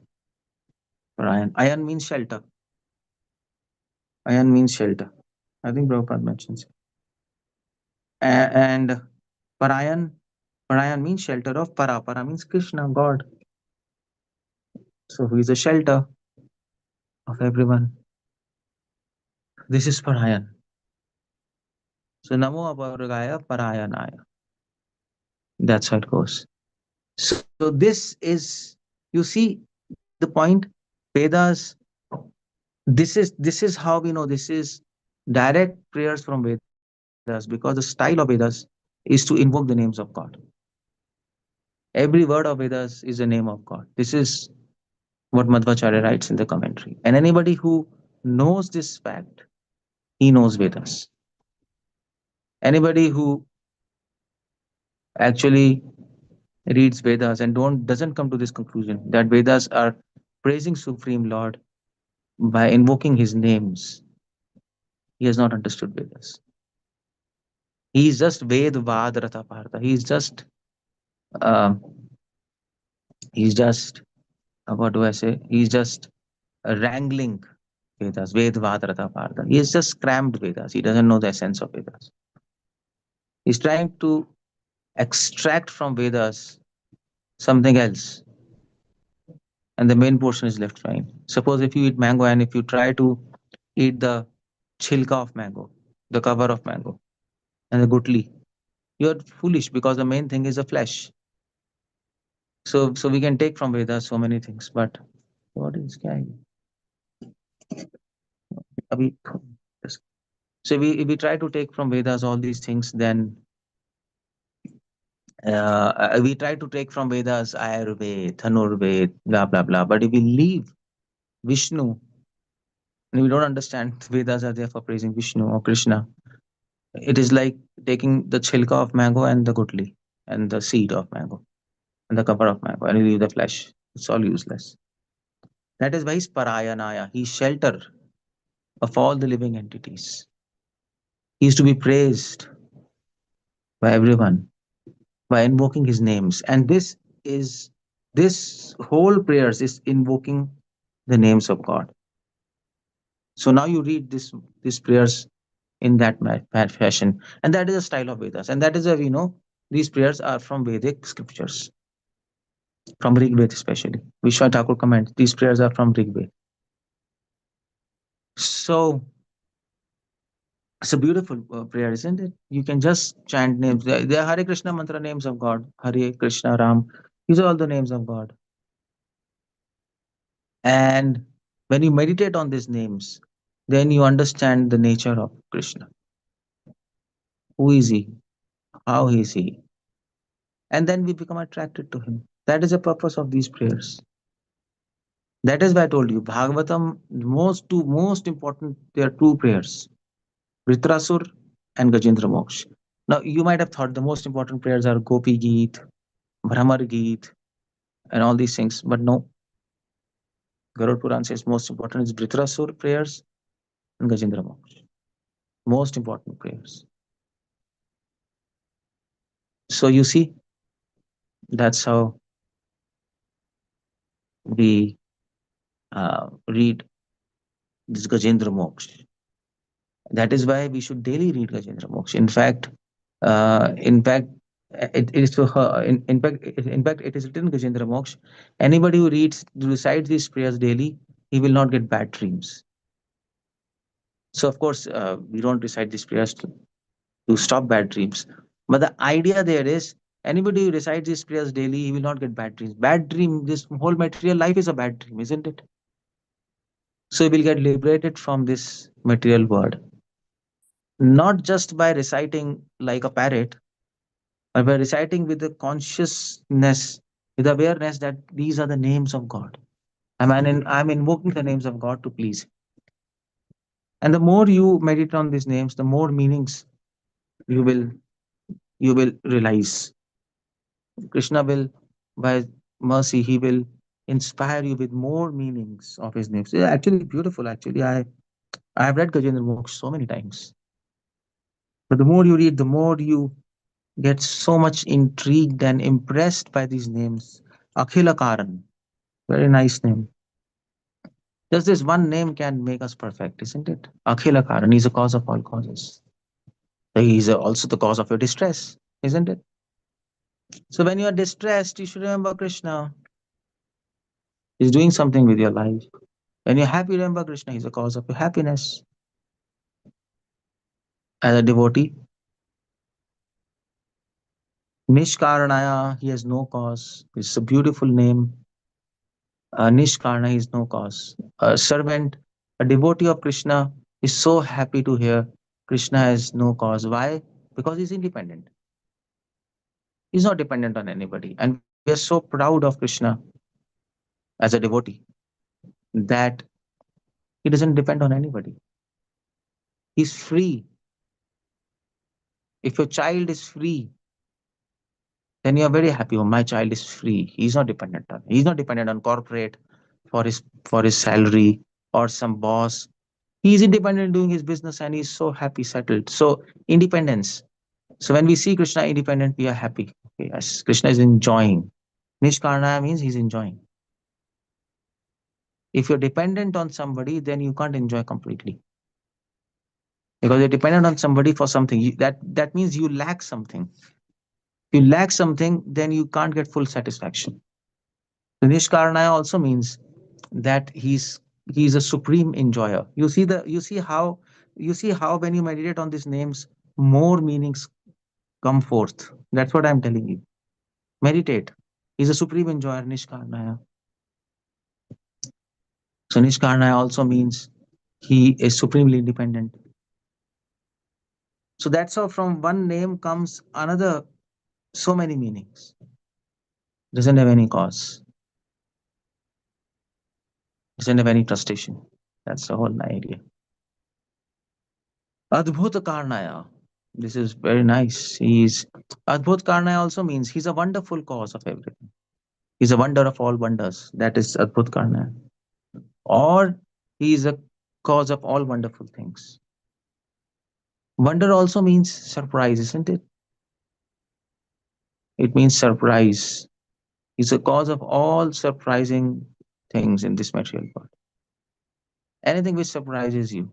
Parayan. Ayan means shelter. Ayan means shelter. I think Prabhupada mentions it. And Parayan means shelter of Para. Para means Krishna, God. So who is the shelter of everyone? This is Parayan. So Namo Apavargaya Parayanaya. That's how it goes. So this is, you see the point. Vedas. This is how we know this is direct prayers from Vedas, because the style of Vedas is to invoke the names of God. Every word of Vedas is a name of God. This is what Madhvacharya writes in the commentary. And anybody who knows this fact, he knows Vedas. Anybody who actually reads Vedas and doesn't come to this conclusion that Vedas are praising Supreme Lord by invoking his names, he has not understood Vedas. He is just Ved Vad Ratha Partha. Uh, he's just what do I say? He's just wrangling Vedas, Ved Vad Ratha Partha. He has just crammed Vedas. He doesn't know the essence of Vedas. He's trying to extract from Vedas something else, and the main portion is left fine. Suppose if you eat mango and if you try to eat the chilka of mango, the cover of mango, and the gutli, you are foolish because the main thing is the flesh. So we can take from Vedas so many things, but what is guy? So if we try to take from Vedas all these things, then We try to take from Vedas Ayurveda, Dhanurveda, blah blah blah. But if we leave Vishnu and we don't understand Vedas are there for praising Vishnu or Krishna, it is like taking the chilka of mango and the gutli and the seed of mango and the cover of mango and you leave the flesh. It's all useless. That is why he's Parayanaya. He's shelter of all the living entities. He is to be praised by everyone by invoking his names. And is this whole prayers is invoking the names of God. So now you read these prayers in that fashion, and that is a style of Vedas, and that is why we know these prayers are from Vedic scriptures, from Rig Veda especially. Vishwa Thakur comments these prayers are from Rig Veda. So it's a beautiful prayer, isn't it? You can just chant names. They are Hare Krishna mantra, names of God. Hare Krishna Ram. These are all the names of God. And when you meditate on these names, then you understand the nature of Krishna. Who is he? How is he? And then we become attracted to him. That is the purpose of these prayers. That is why I told you, Bhagavatam, most important, there are two prayers, Vritrasur and Gajendra Moksha. Now, you might have thought the most important prayers are Gopi Geet, Brahmar Geet, and all these things, but no. Garud Puran says most important is Vritrasur prayers and Gajendra Moksha. Most important prayers. So you see, that's how we read this Gajendra Moksha. That is why we should daily read Gajendra Moksha. In fact, it is for her. In fact, it is written Gajendra Moksha. Anybody who recites these prayers daily, he will not get bad dreams. So of course, we don't recite these prayers to stop bad dreams. But the idea there is, anybody who recites these prayers daily, he will not get bad dreams. Bad dream, this whole material life is a bad dream, isn't it? So he will get liberated from this material world, not just by reciting like a parrot, but by reciting with the consciousness, with awareness that these are the names of God. I'm invoking the names of God to please Him. And the more you meditate on these names, the more meanings you will realize. Krishna will, by mercy, he will inspire you with more meanings of his names. Yeah, actually beautiful. Actually, I have read Gajendra Moksha so many times. But the more you read, the more you get so much intrigued and impressed by these names. Akhila Karan, very nice name. Just this one name can make us perfect, isn't it? Akhila Karan, he's the cause of all causes. He's also the cause of your distress, isn't it? So when you are distressed, you should remember Krishna. He's doing something with your life. When you're happy, remember Krishna. He's the cause of your happiness. As a devotee, Nishkaranaya, he has no cause. It's a beautiful name. Nishkarna is no cause. A servant, a devotee of Krishna is so happy to hear Krishna has no cause. Why? Because he's independent. He's not dependent on anybody. And we are so proud of Krishna as a devotee that he doesn't depend on anybody. He's free. If your child is free, then you are very happy. Oh, my child is free. He's not dependent on corporate for his salary or some boss. He's independent doing his business and he's so happy, settled. So independence. So when we see Krishna independent, we are happy. Okay, yes, Krishna is enjoying. Nishkarna means he's enjoying. If you're dependent on somebody, then you can't enjoy completely. Because you're dependent on somebody for something. That means you lack something. If you lack something, then you can't get full satisfaction. So Nishkarna also means that he's a supreme enjoyer. You see how when you meditate on these names, more meanings come forth. That's what I'm telling you. Meditate. He's a supreme enjoyer, Nishkarnaya. So Nishkarnaya also means he is supremely independent. So that's how from one name comes another So many meanings. Doesn't have any cause. Doesn't have any frustration. That's the whole idea. Adbhuta Karnaya. This is very nice. He's Adbhut Karnaya also means he's a wonderful cause of everything. He's a wonder of all wonders. That is Adbhut Karnaya. Or he is a cause of all wonderful things. Wonder also means surprise, isn't it? It means surprise. He's a cause of all surprising things in this material world. Anything which surprises you,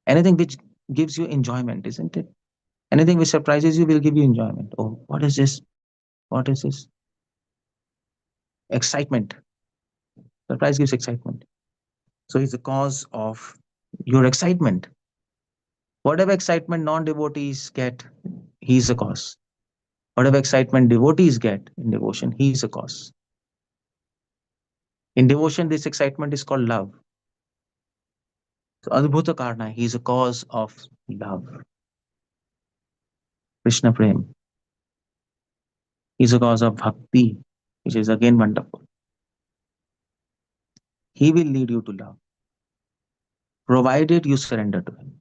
anything which gives you enjoyment, isn't it? Anything which surprises you will give you enjoyment. Oh, what is this? What is this? Excitement. Surprise gives excitement. So he's the cause of your excitement. Whatever excitement non-devotees get, he's the cause. Whatever excitement devotees get in devotion, he's the cause. In devotion, this excitement is called love. So Adbhuta Karna, he is a cause of love. Krishna Prem. He is a cause of bhakti, which is again wonderful. He will lead you to love, provided you surrender to him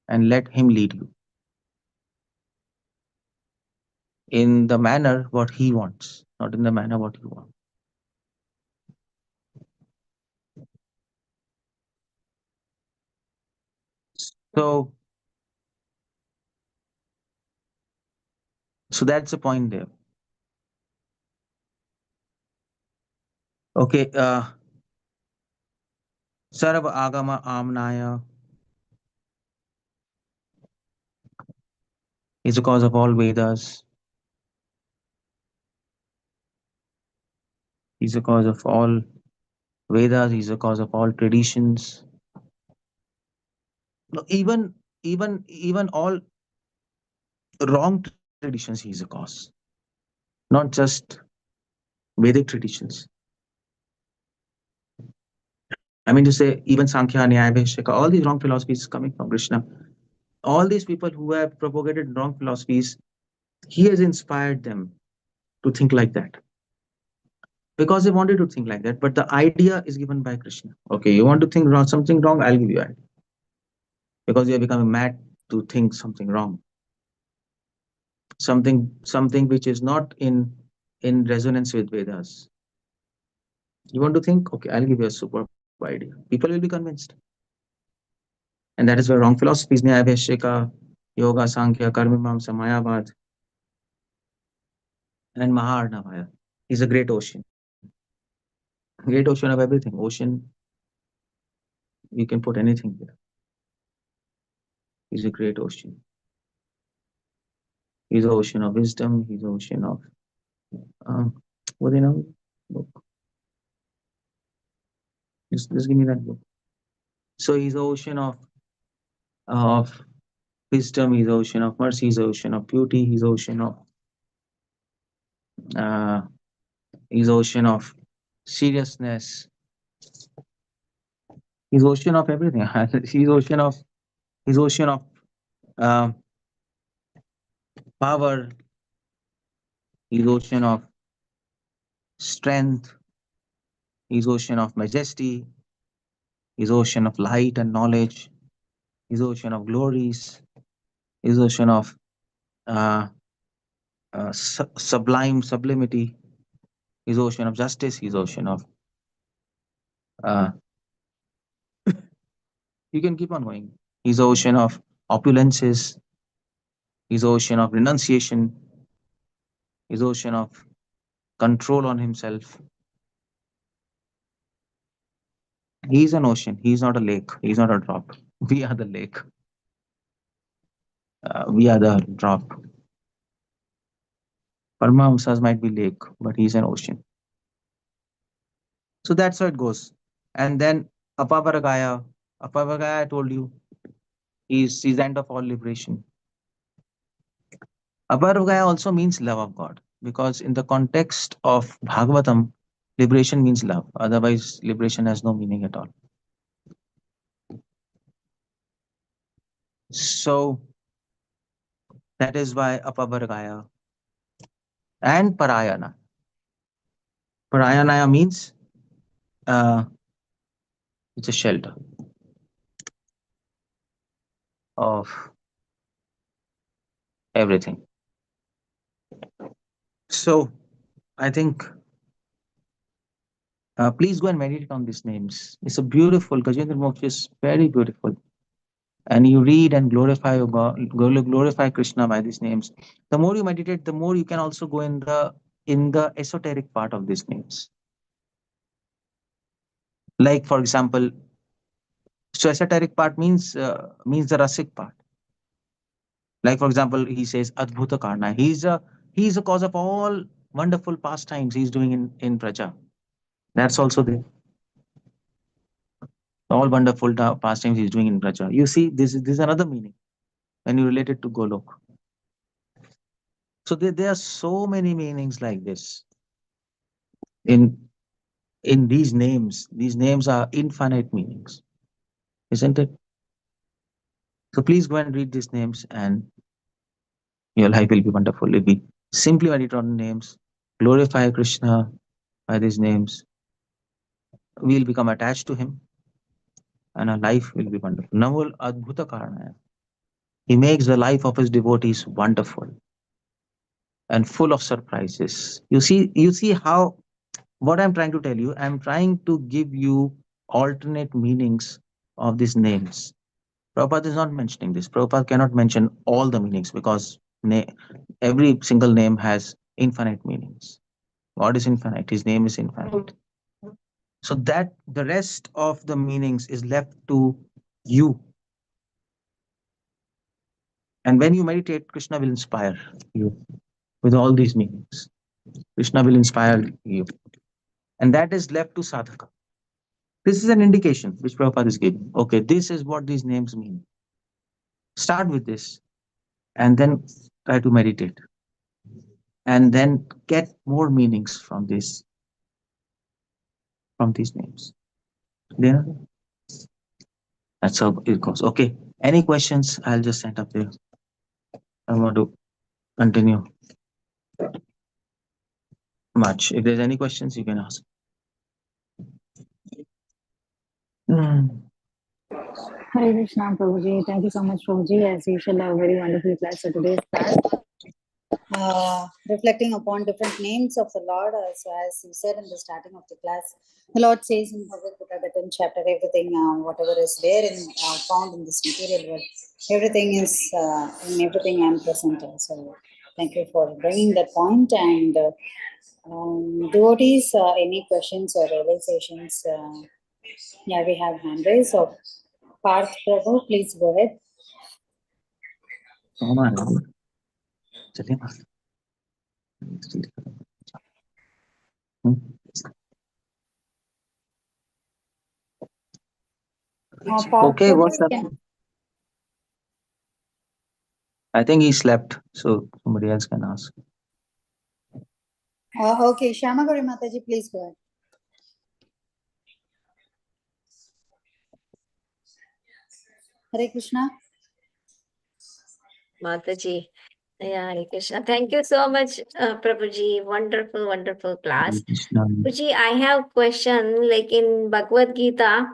and let him lead you in the manner what he wants, not in the manner what you want. So, so that's the point there. Okay, Sarva Agama Amnaya is the cause of all Vedas. He's the cause of all Vedas. He's the cause of all traditions. No, even all wrong traditions. He's a cause, not just Vedic traditions. I mean to say, even Sankhya, Nyaya, Vaisheshika, all these wrong philosophies coming from Krishna. All these people who have propagated wrong philosophies, he has inspired them to think like that because they wanted to think like that. But the idea is given by Krishna. Okay, you want to think wrong, something wrong, I'll give you idea. Because you are becoming mad to think something wrong, something which is not in resonance with Vedas. You want to think, okay, I'll give you a superb idea. People will be convinced. And that is where wrong philosophies, Nyaya, Vaisheshika, Yoga, Sankhya, Karmimamsa, Mayavad, and Maharnavaya is a great ocean. Great ocean of everything. Ocean, you can put anything there. He's a great ocean. He's the ocean of wisdom. He's the ocean of what do you know? Book. Just give me that book. So he's the ocean of wisdom. He's the ocean of mercy. He's the ocean of beauty. He's the ocean of he's the ocean of seriousness. He's the ocean of everything. He's ocean of uh, power. He's ocean of strength. He's ocean of majesty. He's ocean of light and knowledge. He's ocean of glories. He's ocean of sublime sublimity. He's ocean of justice. He's ocean of uh, you can keep on going. He's ocean of opulences. He's ocean of renunciation. He's ocean of control on himself. He's an ocean. He's not a lake. He's not a drop. We are the lake. We are the drop. Paramahamsas might be lake, but he's an ocean. So that's how it goes. And then Apavaragaya. Apavaragaya, I told you, he's the end of all liberation. Apavaragaya also means love of God, because in the context of Bhagavatam, liberation means love. Otherwise, liberation has no meaning at all. So that is why Apavaragaya. and Parayana. Parayana means it's a shelter of everything. So I think please go and meditate on these names. It's a beautiful, Gajendra Moksha is very beautiful. And you read and glorify your God, glorify Krishna by these names. The more you meditate, the more you can also go in the esoteric part of these names. Like for example, so esoteric part means the rasic part. Like for example, he says Adbhuta Karna. He's a cause of all wonderful pastimes he's doing in Praja. That's also there. All wonderful pastimes he's doing in Praja. You see, this is another meaning when you relate it to Golok. So there are so many meanings like this in these names. These names are infinite meanings, isn't it? So please go and read these names, and your life will be wonderful. If we simply meditate on names, glorify Krishna by these names, we'll become attached to him, and our life will be wonderful. Naval Adbhuta Karanaya. He makes the life of his devotees wonderful and full of surprises. You see how what I'm trying to tell you, I'm trying to give you alternate meanings of these names. Prabhupada is not mentioning this. Prabhupada cannot mention all the meanings because every single name has infinite meanings. God is infinite, his name is infinite. So that the rest of the meanings is left to you. And when you meditate, Krishna will inspire you with all these meanings. Krishna will inspire you. And that is left to sadhaka. This is an indication which Prabhupada is giving. Okay, this is what these names mean. Start with this and then try to meditate. And then get more meanings from these names. Yeah. That's how it goes. Okay. Any questions? I'll just send up there. I want to continue much. If there's any questions, you can ask. Hare Krishna, Prabhuji. Thank you so much, Prabhuji. As usual, a very wonderful class. So today's class, reflecting upon different names of the Lord. So as you said in the starting of the class, the Lord says in Bhagavatam, the 10th chapter, everything, whatever is there found in this material world, everything is in everything I am present. So thank you for bringing that point. And devotees, any questions or realizations? Yeah, we have hand raised. So Parth Prabhu, please go ahead. Okay, what's up? I think he slept, so somebody else can ask. Okay, Shamagari Mataji, please go ahead. Hare Krishna. Mataji. Yeah, Hare Krishna. Thank you so much, Prabhuji. Wonderful, wonderful class. Prabhuji, I have question like in Bhagavad Gita,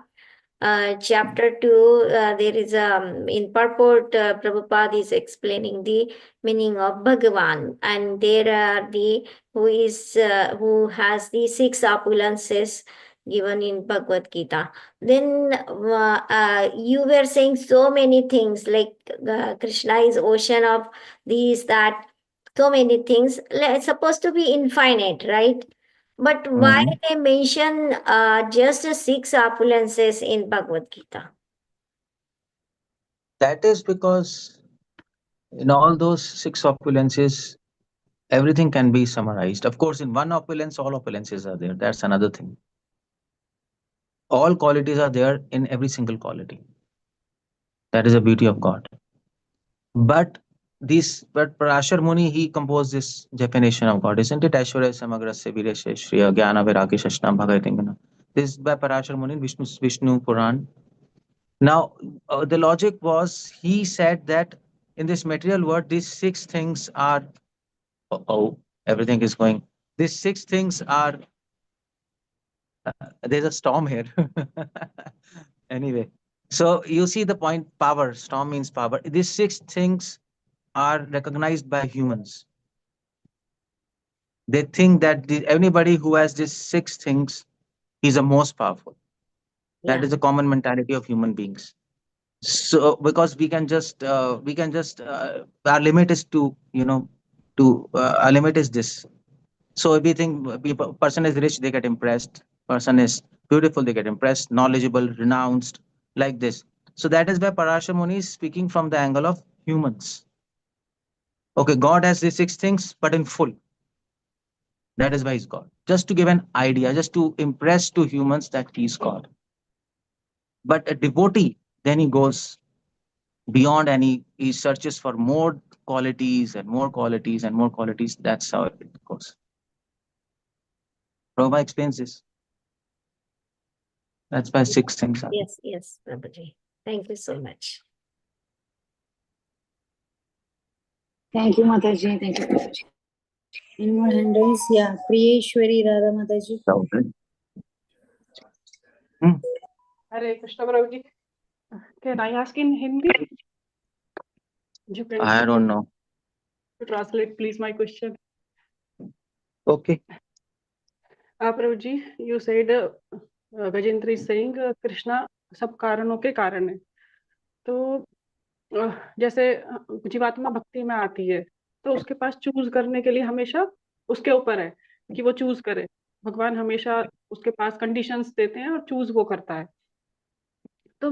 chapter 2, there is in purport, Prabhupada is explaining the meaning of Bhagavan, and there are the who has the 6 opulences given in Bhagavad Gita. Then you were saying so many things like Krishna is ocean of these, that, so many things. It's supposed to be infinite, right? But why they mention just 6 opulences in Bhagavad Gita? That is because in all those 6 opulences, everything can be summarized. Of course, in one opulence, all opulences are there. That's another thing. All qualities are there in every single quality. That is the beauty of God. But Parashar Muni, he composed this definition of God, isn't it? Aishwarya Samagrasya Virasya Shriya Jnana Vairagya Shashnam Bhagavatam. This is by Parashar Muni, Vishnu Puran. Now, the logic was, he said that in this material world, these 6 things are everything is going. These 6 things are, there's a storm here. Anyway, so you see the point, power, storm means power. These 6 things are recognized by humans. They think that anybody who has these 6 things is the most powerful. That Yeah. is the common mentality of human beings. So because we can just our limit is to, our limit is this. So if we think people, person is rich, they get impressed. Person is beautiful, they get impressed. Knowledgeable, renounced, like this. So that is why Parashar Muni is speaking from the angle of humans. Okay, God has these 6 things, but in full. That is why he's God. Just to give an idea, just to impress to humans that he's God. But a devotee, then he goes beyond, and he searches for more qualities and more qualities and more qualities. That's how it goes. Prabhupada explains this. That's why 6 things are. Yes, yes, Prabhuji. Thank you so much. Thank you, Mataji. Thank you, Prabhuji. Any more hand raise? Yeah, Priyeshwari Radha Mataji. Hare Krishna Prabhuji. Can I ask in Hindi? You can I don't know. translate, please, my question. Okay. Prabhuji, you said Gajendra is saying Krishna सब कारणों के कारण है. तो जैसे जीवात्मा भक्ति में आती है तो उसके पास चूज करने के लिए हमेशा उसके ऊपर है कि वो चूज करे. भगवान हमेशा उसके पास कंडीशंस देते हैं और चूज वो करता है. तो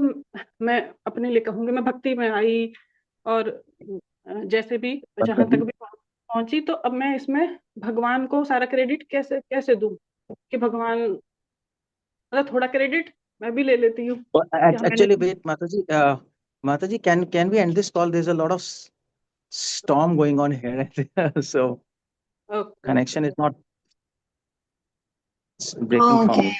मैं अपने लिए कहूंगी, मैं भक्ति में आई और जैसे भी जहां तक भी पहुंची, तो अब मैं इसमें भगवान को सारा क्रेडिट कैसे कैसे दूं कि भगवान, मतलब थोड़ा क्रेडिट मैं भी ले लेती हूँ. Actually, wait, Mataji, can we end this call? There's a lot of storm going on here, so connection is not breaking for me.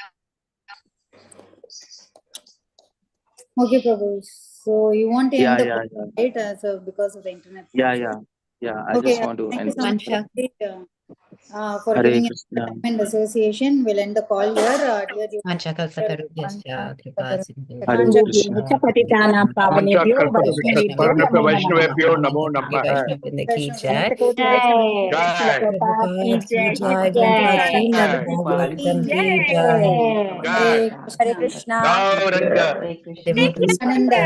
Okay, Prabhu. So you want to end the Yeah. call, right? So because of the internet. Yeah. I Okay, just want to thank end you so much for Hare giving us Krishna. the time and association. We'll end the call here. Dear you. Hare Krishna. पतितानां पावनेभ्यो वैष्णवेभ्यो नमो वैष्णवेभ्यो नमः. नमो नमः. जय श्रील प्रभुपाद की जय, जय भागवतम की जय. Hare हरे कृष्णा. गौरंग. Nityananda.